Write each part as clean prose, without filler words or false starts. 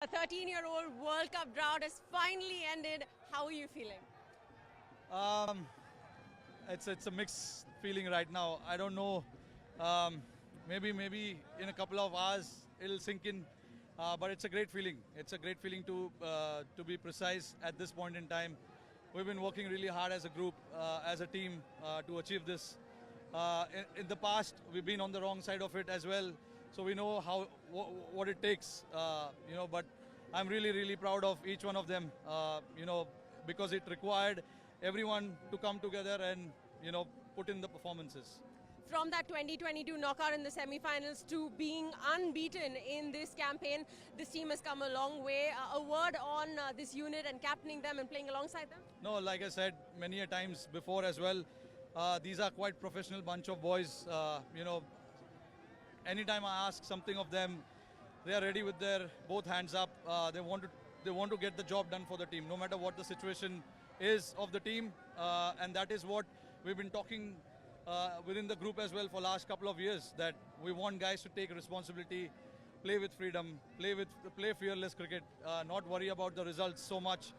A 13-year-old World Cup drought has finally ended. How are you feeling? Um, it's a mixed feeling right now. I don't know. Um, maybe in a couple of hours it'll sink in. But it's a great feeling. It's a great feeling to be precise at this point in time. We've been working really hard as a group, as a team, to achieve this. In the past, we've been on the wrong side of it as well, so we know what it takes. But I'm really proud of each one of them. Because it required everyone to come together and put in the performances. From that 2022 knockout in the semi-finals to being unbeaten in this campaign, this team has come a long way. A word on this unit and captaining them and playing alongside them? No, like I said many a times before as well, these are quite professional bunch of boys. Anytime I ask something of them, they are ready with their both hands up. They want to get the job done for the team, no matter what the situation is of the team, and that is what we've been talking within the group as well for last couple of years, that we want guys to take responsibility, play with freedom, play fearless cricket, not worry about the results so much,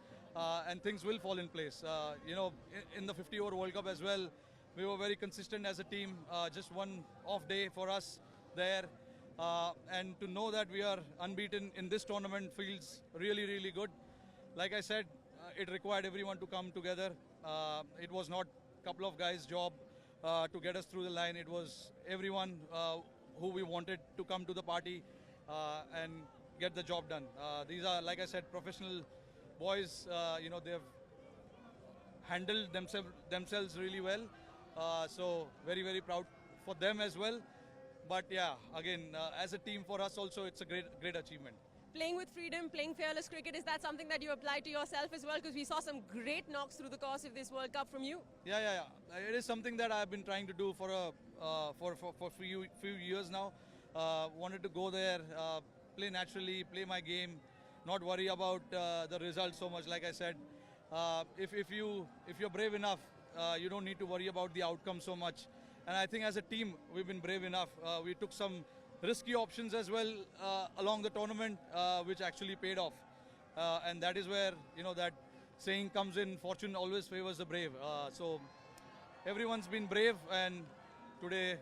and things will fall in place. In the 50-over World Cup as well, we were very consistent as a team. Just one off day for us there, and to know that we are unbeaten in this tournament feels really good. Like I said, it required everyone to come together. It was not a couple of guys' job to get us through the line. It was everyone who we wanted to come to the party and get the job done. These are, like I said, professional boys. They've handled themselves really well. So very proud for them as well. But yeah, again, as a team, for us also, it's a great achievement. Playing with freedom, playing fearless cricket, is that something that you apply to yourself as well? Because we saw some great knocks through the course of this World Cup from you. Yeah. It is something that I've been trying to do for few years now. Wanted to go there, play naturally, play my game, not worry about the results so much. Like I said, if you're brave enough, you don't need to worry about the outcome so much. And I think as a team, we've been brave enough. We took some risky options as well along the tournament, which actually paid off. And that is where, that saying comes in, fortune always favors the brave. So everyone's been brave, and today,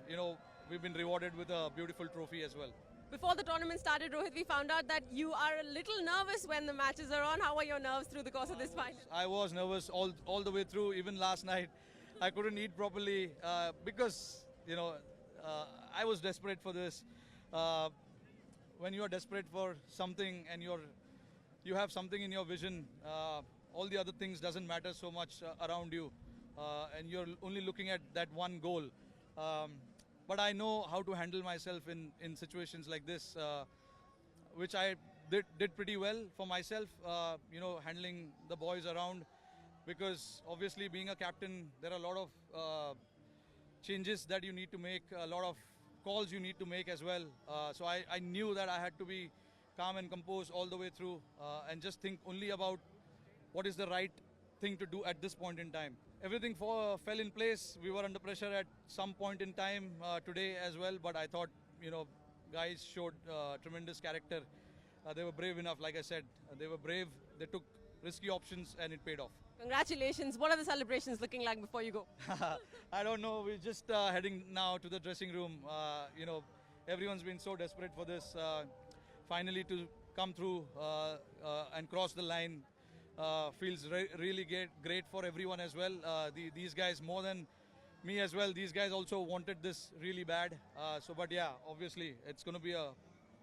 we've been rewarded with a beautiful trophy as well. Before the tournament started, Rohit, we found out that you are a little nervous when the matches are on. How are your nerves through the course of this final? I was nervous all the way through, even last night. I couldn't eat properly because, I was desperate for this. When you are desperate for something and you have something in your vision, all the other things doesn't matter so much around you, and you're only looking at that one goal. But I know how to handle myself in situations like this, which I did pretty well for myself, handling the boys around, because obviously being a captain, there are a lot of changes that you need to make, a lot of calls you need to make as well. So I knew that I had to be calm and composed all the way through, and just think only about what is the right thing to do at this point in time. Everything fell in place. We were under pressure at some point in time today as well, but I thought, guys showed tremendous character. They were brave enough, like I said. They were brave. They took risky options, and it paid off. Congratulations. What are the celebrations looking like before you go? I don't know. We're just heading now to the dressing room. Everyone's been so desperate for this. Finally to come through and cross the line feels really great for everyone as well. These guys, more than me as well, these guys also wanted this really bad. But yeah, obviously, it's going to be a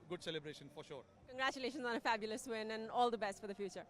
good celebration for sure. Congratulations on a fabulous win and all the best for the future.